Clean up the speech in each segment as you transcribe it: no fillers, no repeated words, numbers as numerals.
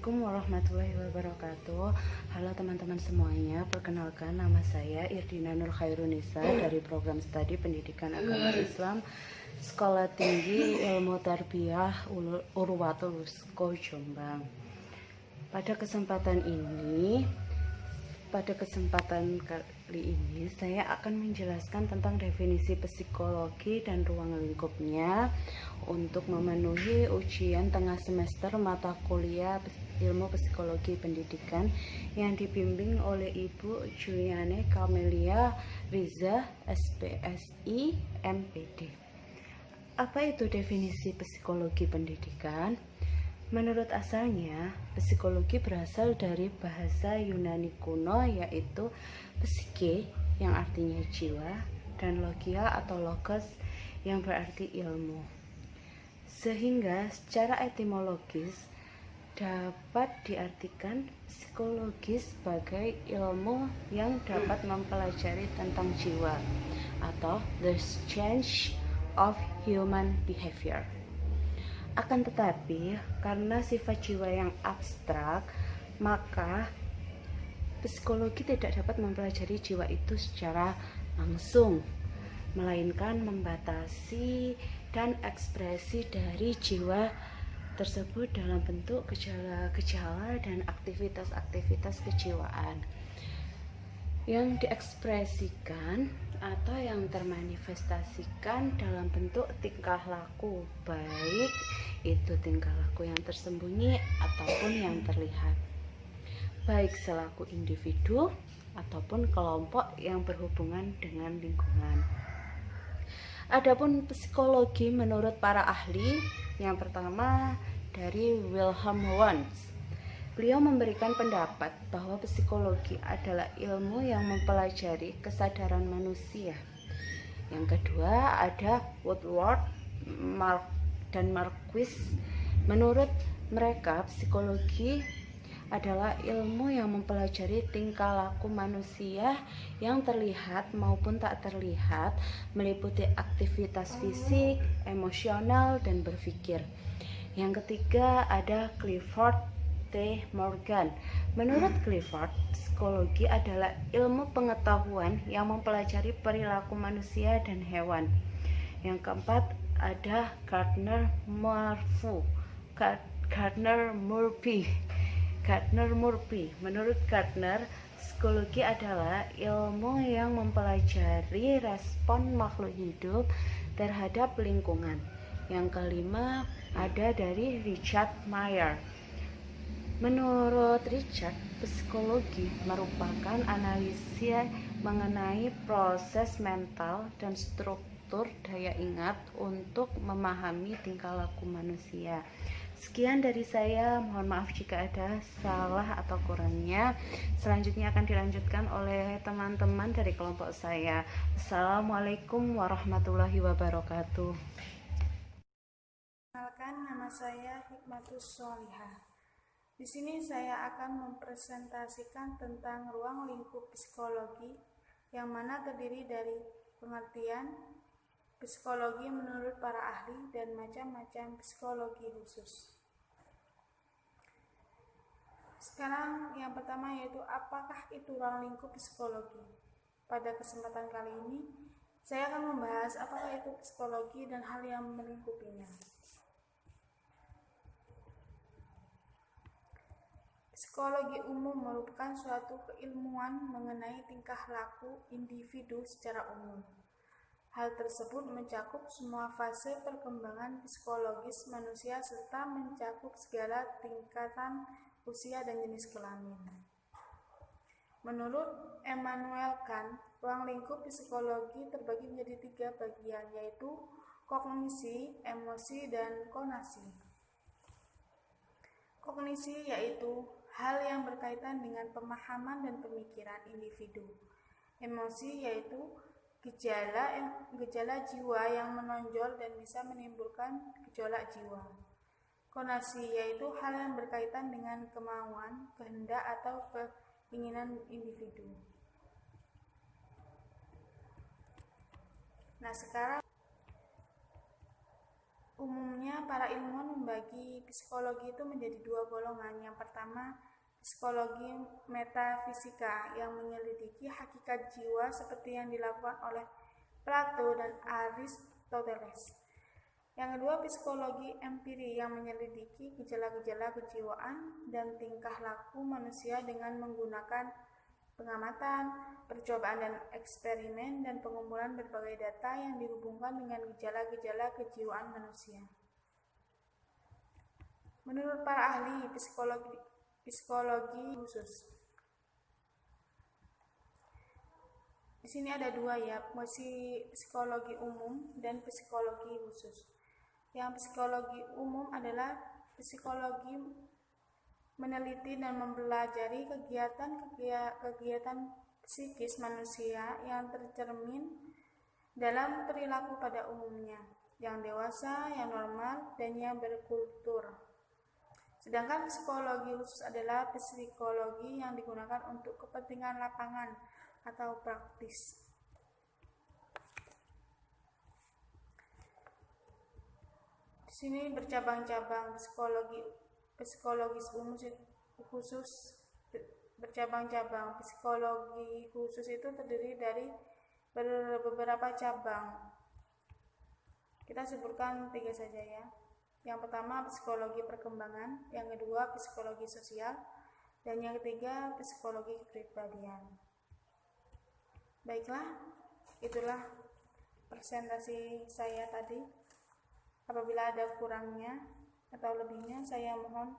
Assalamualaikum warahmatullahi wabarakatuh. Halo teman-teman semuanya, perkenalkan nama saya Irdina Nur Khairunisa dari program studi Pendidikan Agama Islam Sekolah Tinggi Ilmu Tarbiyah Urwatul Wusko Jombang. Pada kesempatan kali ini saya akan menjelaskan tentang definisi psikologi dan ruang lingkupnya untuk memenuhi ujian tengah semester mata kuliah Ilmu Psikologi Pendidikan yang dibimbing oleh Ibu Juliane Camelia Riza, SPSI, MPD. Apa itu definisi psikologi pendidikan? Menurut asalnya, psikologi berasal dari bahasa Yunani kuno yaitu psike yang artinya jiwa dan logia atau logos yang berarti ilmu. Sehingga secara etimologis dapat diartikan psikologi sebagai ilmu yang dapat mempelajari tentang jiwa atau the change of human behavior. Akan tetapi, karena sifat jiwa yang abstrak, maka psikologi tidak dapat mempelajari jiwa itu secara langsung, melainkan membatasi dan ekspresi dari jiwa tersebut dalam bentuk gejala-gejala dan aktivitas-aktivitas kejiwaan yang diekspresikan atau yang termanifestasikan dalam bentuk tingkah laku, baik itu tingkah laku yang tersembunyi ataupun yang terlihat, baik selaku individu ataupun kelompok yang berhubungan dengan lingkungan. Adapun psikologi menurut para ahli, yang pertama dari Wilhelm Wundt. Beliau memberikan pendapat bahwa psikologi adalah ilmu yang mempelajari kesadaran manusia. Yang kedua ada Woodward dan Marquis. Menurut mereka, psikologi adalah ilmu yang mempelajari tingkah laku manusia yang terlihat maupun tak terlihat, meliputi aktivitas fisik, emosional, dan berpikir. Yang ketiga ada Clifford T. Morgan. Menurut Clifford, psikologi adalah ilmu pengetahuan yang mempelajari perilaku manusia dan hewan. Yang keempat ada Gardner Murphy. Menurut Gardner, psikologi adalah ilmu yang mempelajari respon makhluk hidup terhadap lingkungan. Yang kelima ada dari Richard Mayer. Menurut Richard, psikologi merupakan analisis mengenai proses mental dan struktur daya ingat untuk memahami tingkah laku manusia. Sekian dari saya, mohon maaf jika ada salah atau kurangnya. Selanjutnya akan dilanjutkan oleh teman-teman dari kelompok saya. Assalamualaikum warahmatullahi wabarakatuh. Perkenalkan, nama saya Hikmatus Sholihah. Di sini saya akan mempresentasikan tentang ruang lingkup psikologi yang mana terdiri dari pengertian psikologi menurut para ahli dan macam-macam psikologi khusus. Sekarang yang pertama yaitu apakah itu ruang lingkup psikologi. Pada kesempatan kali ini saya akan membahas apakah itu psikologi dan hal yang melingkupinya. Psikologi umum merupakan suatu keilmuan mengenai tingkah laku individu secara umum. Hal tersebut mencakup semua fase perkembangan psikologis manusia serta mencakup segala tingkatan usia dan jenis kelamin. Menurut Immanuel Kant, ruang lingkup psikologi terbagi menjadi 3 bagian, yaitu kognisi, emosi, dan konasi. Kognisi yaitu hal yang berkaitan dengan pemahaman dan pemikiran individu. Emosi yaitu gejala jiwa yang menonjol dan bisa menimbulkan gejolak jiwa. Konasi yaitu hal yang berkaitan dengan kemauan, kehendak, atau keinginan individu. Nah, sekarang umumnya Selanjutnya, para ilmuwan membagi psikologi itu menjadi dua golongan. Yang pertama, psikologi metafisika yang menyelidiki hakikat jiwa seperti yang dilakukan oleh Plato dan Aristoteles. Yang kedua, psikologi empiri yang menyelidiki gejala-gejala kejiwaan dan tingkah laku manusia dengan menggunakan pengamatan, percobaan dan eksperimen, dan pengumpulan berbagai data yang dihubungkan dengan gejala-gejala kejiwaan manusia. Menurut para ahli psikologi khusus. Di sini ada dua ya, psikologi umum dan psikologi khusus. Yang psikologi umum adalah psikologi meneliti dan mempelajari kegiatan psikis manusia yang tercermin dalam perilaku pada umumnya, yang dewasa, yang normal, dan yang berkultur. Sedangkan psikologi khusus adalah psikologi yang digunakan untuk kepentingan lapangan atau praktis. Di sini bercabang-cabang psikologis umum khusus bercabang-cabang. Psikologi khusus itu terdiri dari beberapa cabang. Kita sebutkan 3 saja ya. Yang pertama psikologi perkembangan, yang kedua psikologi sosial, dan yang ketiga psikologi kepribadian. Baiklah, itulah presentasi saya tadi. Apabila ada kurangnya atau lebihnya, saya mohon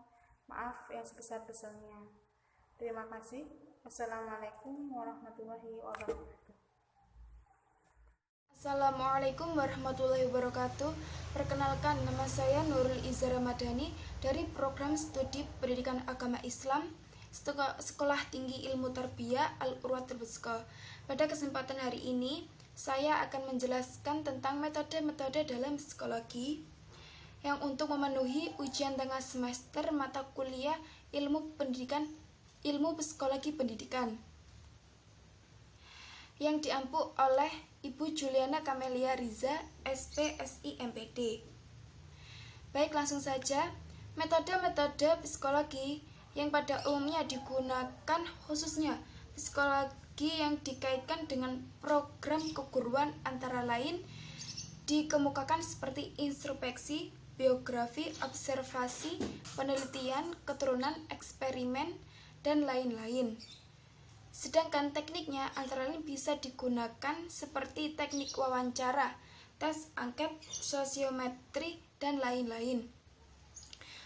maaf yang sebesar-besarnya. Terima kasih. Wassalamualaikum warahmatullahi wabarakatuh. Assalamualaikum warahmatullahi wabarakatuh. Perkenalkan, nama saya Nurul Iza Ramadhani dari Program Studi Pendidikan Agama Islam Sekolah Tinggi Ilmu Tarbiyah Al-Urwatul Wuthqa. Pada kesempatan hari ini, saya akan menjelaskan tentang metode-metode dalam psikologi yang untuk memenuhi ujian tengah semester mata kuliah Ilmu Psikologi Pendidikan yang diampu oleh Ibu Juliana Kamelia Riza, SPSI MPD. Baik, langsung saja. Metode-metode psikologi yang pada umumnya digunakan khususnya psikologi yang dikaitkan dengan program keguruan antara lain dikemukakan seperti introspeksi, biografi, observasi, penelitian, keturunan, eksperimen, dan lain-lain. Sedangkan tekniknya antara lain bisa digunakan seperti teknik wawancara, tes angket, sosiometri, dan lain-lain.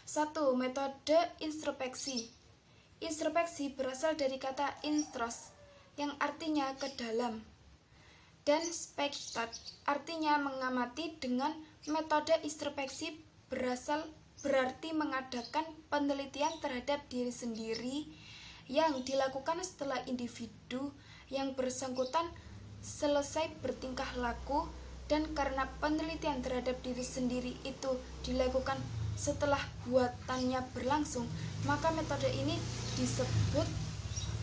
1. Metode introspeksi. Introspeksi berasal dari kata intros, yang artinya ke dalam, dan spektat, artinya mengamati. Dengan metode introspeksi berarti mengadakan penelitian terhadap diri sendiri yang dilakukan setelah individu yang bersangkutan selesai bertingkah laku, dan karena penelitian terhadap diri sendiri itu dilakukan setelah buatannya berlangsung, maka metode ini disebut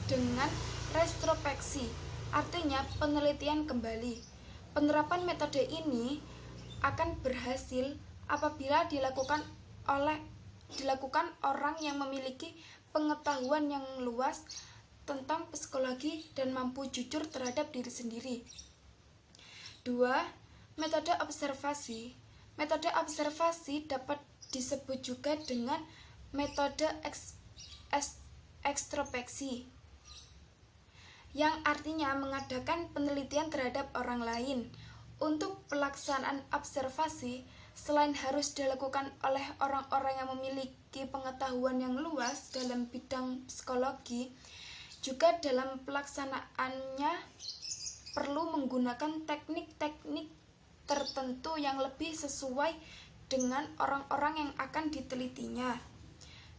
dengan retrospeksi, artinya penelitian kembali. Penerapan metode ini akan berhasil apabila dilakukan orang yang memiliki pengetahuan yang luas tentang psikologi dan mampu jujur terhadap diri sendiri. 2. Metode observasi. Metode observasi dapat disebut juga dengan metode ekstrospeksi, yang artinya mengadakan penelitian terhadap orang lain. Untuk pelaksanaan observasi, selain harus dilakukan oleh orang-orang yang memiliki pengetahuan yang luas dalam bidang psikologi, juga dalam pelaksanaannya perlu menggunakan teknik-teknik tertentu yang lebih sesuai dengan orang-orang yang akan ditelitinya.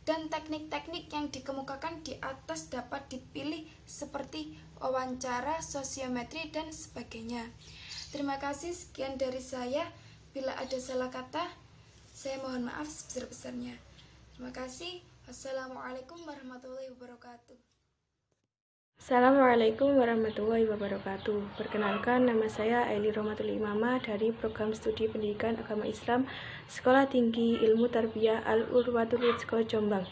Dan teknik-teknik yang dikemukakan di atas dapat dipilih seperti wawancara, sosiometri, dan sebagainya. Terima kasih, sekian dari saya. Bila ada salah kata, saya mohon maaf sebesar-besarnya. Terima kasih. Wassalamualaikum warahmatullahi wabarakatuh. Assalamualaikum warahmatullahi wabarakatuh. Perkenalkan, nama saya Aili Rohmatul Imamah dari Program Studi Pendidikan Agama Islam Sekolah Tinggi Ilmu Tarbiyah Al-Urwatul Rizqo Jombang.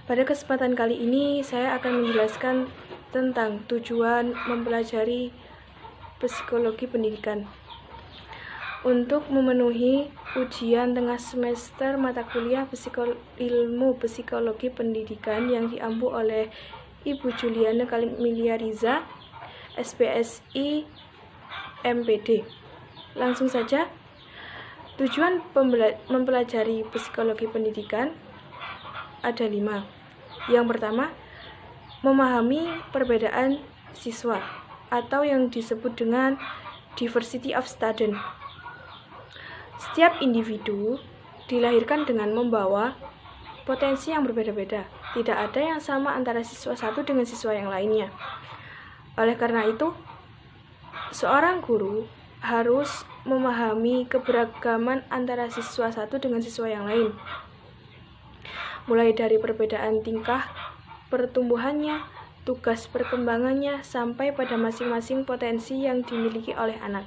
Pada kesempatan kali ini, saya akan menjelaskan tentang tujuan mempelajari psikologi pendidikan. Untuk memenuhi ujian tengah semester mata kuliah ilmu psikologi pendidikan yang diampu oleh Ibu Juliana Kamilia Riza, SPSI MPD. Langsung saja, tujuan mempelajari psikologi pendidikan ada 5. Yang pertama, memahami perbedaan siswa atau yang disebut dengan diversity of student. Setiap individu dilahirkan dengan membawa potensi yang berbeda-beda. Tidak ada yang sama antara siswa satu dengan siswa yang lainnya. Oleh karena itu, seorang guru harus memahami keberagaman antara siswa satu dengan siswa yang lain. Mulai dari perbedaan tingkah, pertumbuhannya, tugas perkembangannya, sampai pada masing-masing potensi yang dimiliki oleh anak.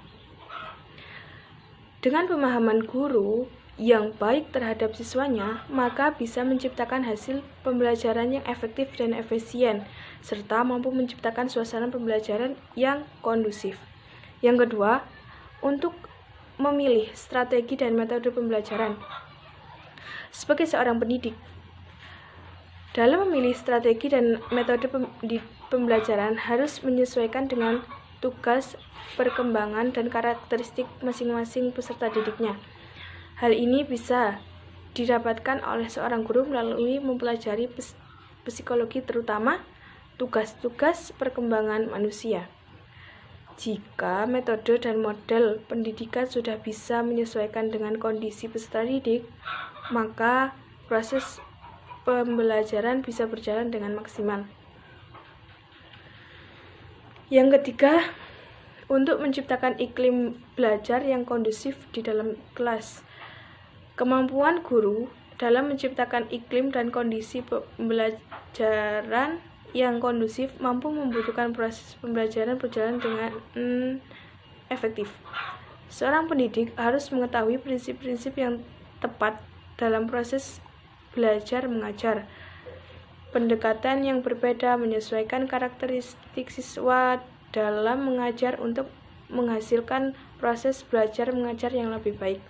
Dengan pemahaman guru yang baik terhadap siswanya, maka bisa menciptakan hasil pembelajaran yang efektif dan efisien, serta mampu menciptakan suasana pembelajaran yang kondusif. Yang kedua, untuk memilih strategi dan metode pembelajaran. Sebagai seorang pendidik, dalam memilih strategi dan metode pembelajaran harus menyesuaikan dengan tugas, perkembangan, dan karakteristik masing-masing peserta didiknya. Hal ini bisa didapatkan oleh seorang guru melalui mempelajari psikologi, terutama tugas-tugas perkembangan manusia. Jika metode dan model pendidikan sudah bisa menyesuaikan dengan kondisi peserta didik, maka proses pembelajaran bisa berjalan dengan maksimal. Yang ketiga, untuk menciptakan iklim belajar yang kondusif di dalam kelas. Kemampuan guru dalam menciptakan iklim dan kondisi pembelajaran yang kondusif mampu membutuhkan proses pembelajaran berjalan dengan efektif. Seorang pendidik harus mengetahui prinsip-prinsip yang tepat dalam proses belajar mengajar. Pendekatan yang berbeda menyesuaikan karakteristik siswa dalam mengajar untuk menghasilkan proses belajar mengajar yang lebih baik.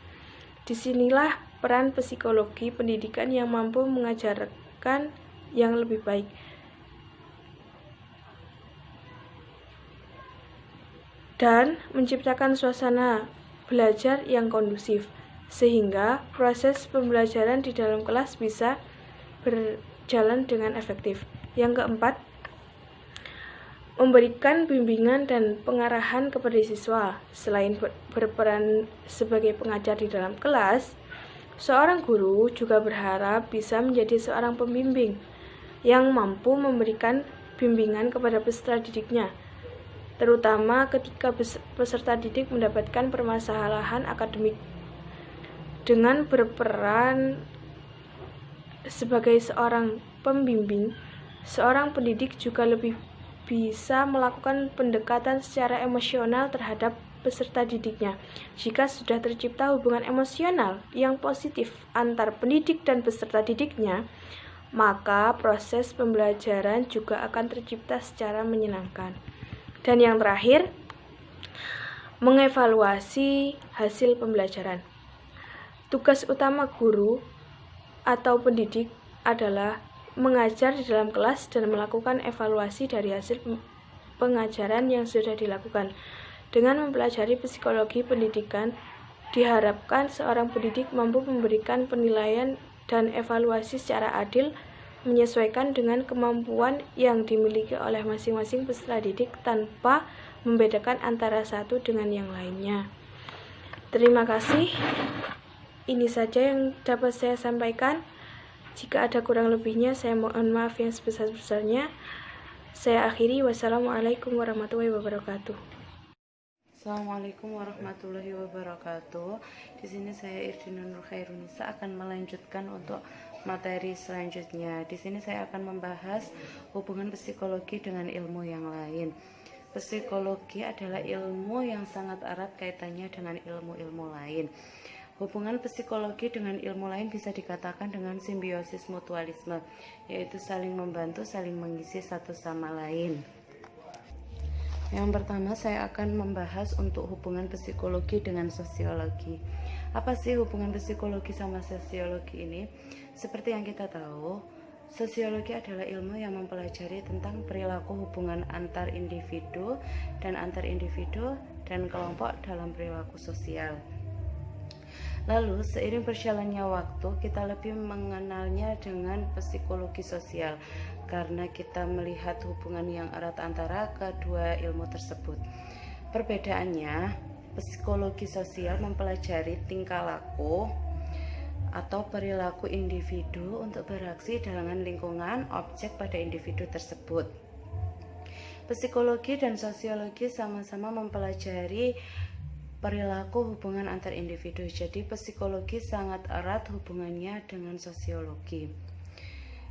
Disinilah peran psikologi pendidikan yang mampu mengajarkan yang lebih baik. Dan menciptakan suasana belajar yang kondusif, sehingga proses pembelajaran di dalam kelas bisa berjalan dengan efektif. Yang keempat, memberikan bimbingan dan pengarahan kepada siswa. Selain berperan sebagai pengajar di dalam kelas, seorang guru juga berharap bisa menjadi seorang pembimbing yang mampu memberikan bimbingan kepada peserta didiknya, terutama ketika peserta didik mendapatkan permasalahan akademik. Dengan berperan sebagai seorang pembimbing, seorang pendidik juga lebih bisa melakukan pendekatan secara emosional terhadap peserta didiknya. Jika sudah tercipta hubungan emosional yang positif antar pendidik dan peserta didiknya, maka proses pembelajaran juga akan tercipta secara menyenangkan. Dan yang terakhir, mengevaluasi hasil pembelajaran. Tugas utama guru atau pendidik adalah mengajar di dalam kelas dan melakukan evaluasi dari hasil pengajaran yang sudah dilakukan. Dengan mempelajari psikologi pendidikan, diharapkan seorang pendidik mampu memberikan penilaian dan evaluasi secara adil, menyesuaikan dengan kemampuan yang dimiliki oleh masing-masing peserta didik tanpa membedakan antara satu dengan yang lainnya. Terima kasih. Ini saja yang dapat saya sampaikan. Jika ada kurang lebihnya, saya mohon maaf yang sebesar-besarnya. Saya akhiri. Wassalamualaikum warahmatullahi wabarakatuh. Assalamualaikum warahmatullahi wabarakatuh. Di sini saya Irdina Nur Khairunisa akan melanjutkan untuk materi selanjutnya. Di sini saya akan membahas hubungan psikologi dengan ilmu yang lain. Psikologi adalah ilmu yang sangat erat kaitannya dengan ilmu-ilmu lain. Hubungan psikologi dengan ilmu lain bisa dikatakan dengan simbiosis mutualisme, yaitu saling membantu, saling mengisi satu sama lain. Yang pertama, saya akan membahas untuk hubungan psikologi dengan sosiologi. Apa sih hubungan psikologi sama sosiologi ini? Seperti yang kita tahu, sosiologi adalah ilmu yang mempelajari tentang perilaku hubungan antar individu dan kelompok dalam perilaku sosial. Lalu, seiring berjalannya waktu, kita lebih mengenalnya dengan psikologi sosial karena kita melihat hubungan yang erat antara kedua ilmu tersebut. Perbedaannya, psikologi sosial mempelajari tingkah laku atau perilaku individu untuk beraksi dengan lingkungan objek pada individu tersebut. Psikologi dan sosiologi sama-sama mempelajari perilaku hubungan antar individu. Jadi psikologi sangat erat hubungannya dengan sosiologi.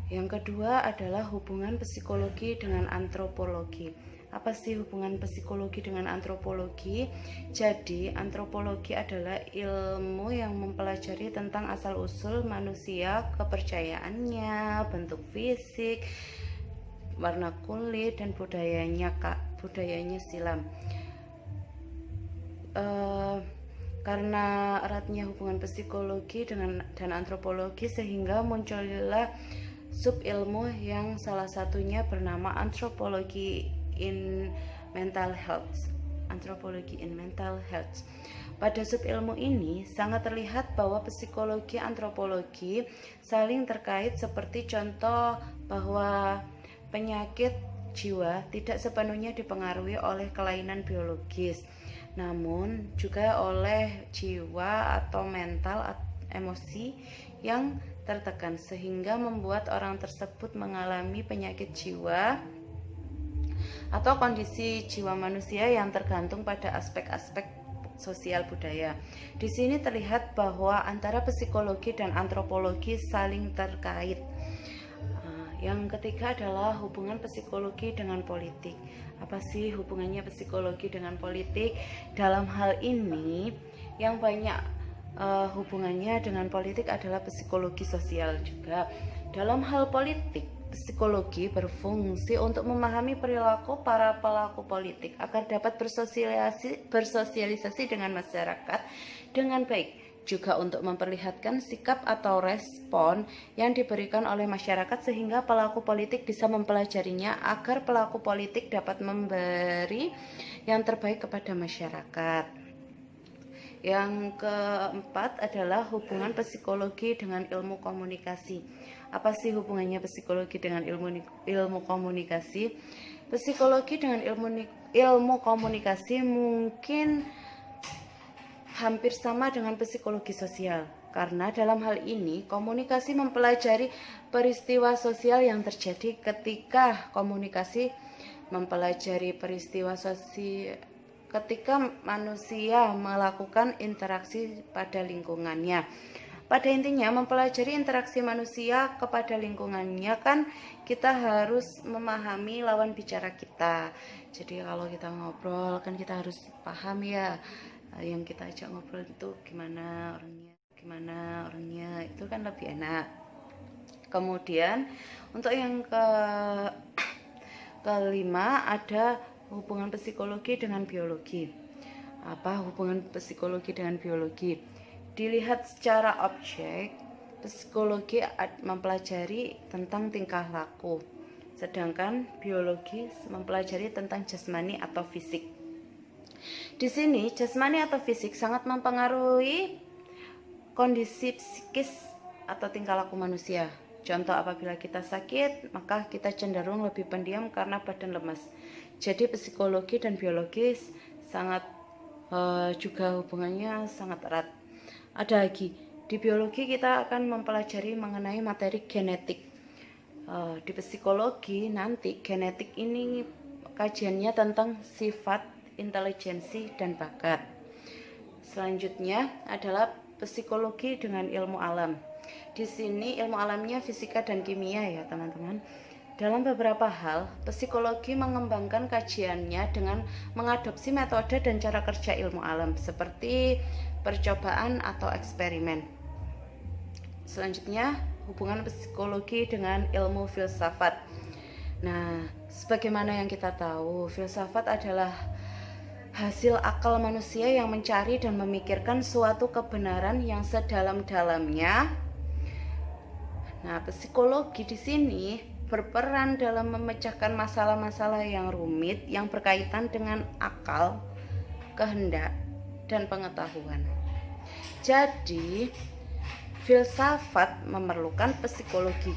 Yang kedua adalah hubungan psikologi dengan antropologi. Apa sih hubungan psikologi dengan antropologi? Jadi antropologi adalah ilmu yang mempelajari tentang asal-usul manusia, kepercayaannya, bentuk fisik, warna kulit, dan budayanya silam. Karena eratnya hubungan psikologi dan antropologi sehingga muncullah sub-ilmu yang salah satunya bernama antropologi in mental health. Pada sub-ilmu ini sangat terlihat bahwa psikologi antropologi saling terkait, seperti contoh bahwa penyakit jiwa tidak sepenuhnya dipengaruhi oleh kelainan biologis, namun juga oleh jiwa atau mental emosi yang tertekan sehingga membuat orang tersebut mengalami penyakit jiwa atau kondisi jiwa manusia yang tergantung pada aspek-aspek sosial budaya. Di sini terlihat bahwa antara psikologi dan antropologi saling terkait. Yang ketiga adalah hubungan psikologi dengan politik. Apa sih hubungannya psikologi dengan politik? Dalam hal ini, yang banyak hubungannya dengan politik adalah psikologi sosial juga. Dalam hal politik, psikologi berfungsi untuk memahami perilaku para pelaku politik agar dapat bersosialisasi dengan masyarakat dengan baik. Juga untuk memperlihatkan sikap atau respon yang diberikan oleh masyarakat sehingga pelaku politik bisa mempelajarinya agar pelaku politik dapat memberi yang terbaik kepada masyarakat. Yang keempat adalah hubungan psikologi dengan ilmu komunikasi. Apa sih hubungannya psikologi dengan ilmu komunikasi? Psikologi dengan ilmu komunikasi mungkin hampir sama dengan psikologi sosial, karena dalam hal ini komunikasi mempelajari peristiwa sosial yang terjadi ketika ketika manusia melakukan interaksi pada lingkungannya. Pada intinya mempelajari interaksi manusia kepada lingkungannya kan kita harus memahami lawan bicara kita. Jadi kalau kita ngobrol kan kita harus paham ya, yang kita ajak ngobrol itu gimana orangnya itu kan lebih enak. Kemudian untuk yang kelima ada hubungan psikologi dengan biologi. Apa hubungan psikologi dengan biologi? Dilihat secara objek, psikologi mempelajari tentang tingkah laku, sedangkan biologi mempelajari tentang jasmani atau fisik. Di sini jasmani atau fisik sangat mempengaruhi kondisi psikis atau tingkah laku manusia. Contoh, apabila kita sakit, maka kita cenderung lebih pendiam karena badan lemas. Jadi psikologi dan biologis sangat juga hubungannya sangat erat. Ada lagi, di biologi kita akan mempelajari mengenai materi genetik. Di psikologi nanti genetik ini kajiannya tentang sifat intelijensi, dan bakat. Selanjutnya adalah psikologi dengan ilmu alam. Di sini ilmu alamnya fisika dan kimia ya teman-teman. Dalam beberapa hal, psikologi mengembangkan kajiannya dengan mengadopsi metode dan cara kerja ilmu alam seperti percobaan atau eksperimen. Selanjutnya, hubungan psikologi dengan ilmu filsafat. Nah, sebagaimana yang kita tahu, filsafat adalah hasil akal manusia yang mencari dan memikirkan suatu kebenaran yang sedalam-dalamnya. Nah, psikologi di sini berperan dalam memecahkan masalah-masalah yang rumit yang berkaitan dengan akal, kehendak, dan pengetahuan. Jadi, filsafat memerlukan psikologi,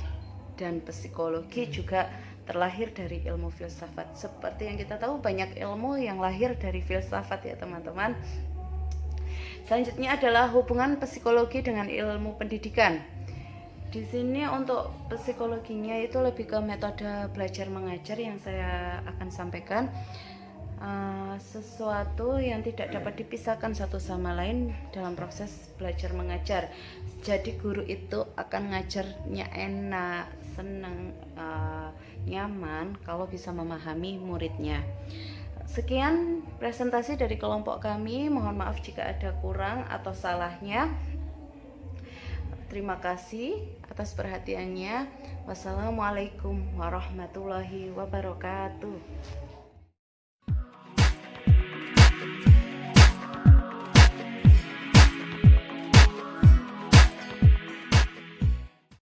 dan psikologi juga terlahir dari ilmu filsafat. Seperti yang kita tahu, banyak ilmu yang lahir dari filsafat ya teman-teman. Selanjutnya adalah hubungan psikologi dengan ilmu pendidikan. Di sini untuk psikologinya itu lebih ke metode belajar mengajar yang saya akan sampaikan. Sesuatu yang tidak dapat dipisahkan satu sama lain dalam proses belajar mengajar. Jadi guru itu akan ngajarnya enak, senang, nyaman kalau bisa memahami muridnya. Sekian presentasi dari kelompok kami. Mohon maaf jika ada kurang atau salahnya. Terima kasih atas perhatiannya. Wassalamualaikum warahmatullahi wabarakatuh.